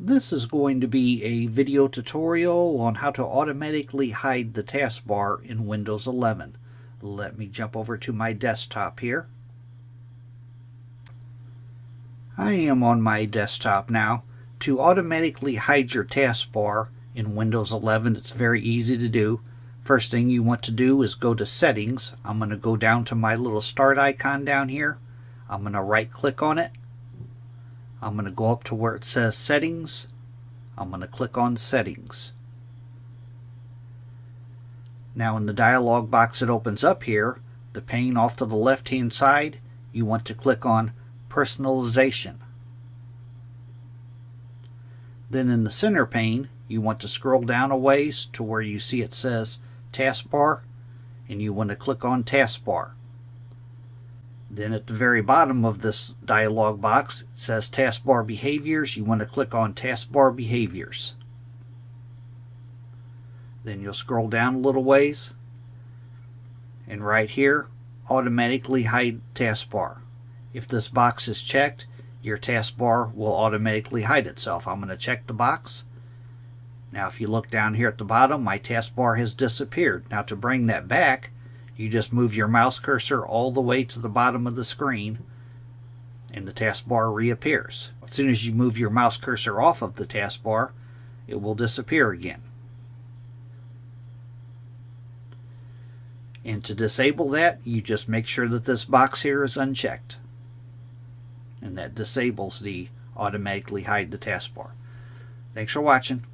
This is going to be a video tutorial on how to automatically hide the taskbar in Windows 11. Let me jump over to my desktop here. I am on my desktop now. To automatically hide your taskbar in Windows 11, it's very easy to do. First thing you want to do is go to Settings. I'm going to go down to my little start icon down here. I'm going to right click on it. I'm going to go up to where it says Settings. I'm going to click on Settings. Now in the dialog box that opens up here, the pane off to the left hand side, you want to click on Personalization. Then in the center pane, you want to scroll down a ways to where you see it says Taskbar, and you want to click on Taskbar. Then at the very bottom of this dialog box, it says Taskbar Behaviors. You want to click on Taskbar Behaviors. Then you'll scroll down a little ways, and right here, automatically hide taskbar. If this box is checked, your taskbar will automatically hide itself. I'm going to check the box. Now if you look down here at the bottom, my taskbar has disappeared. Now to bring that back, you just move your mouse cursor all the way to the bottom of the screen and the taskbar reappears. As soon as you move your mouse cursor off of the taskbar, it will disappear again. And to disable that, you just make sure that this box here is unchecked. And that disables the automatically hide the taskbar. Thanks for watching.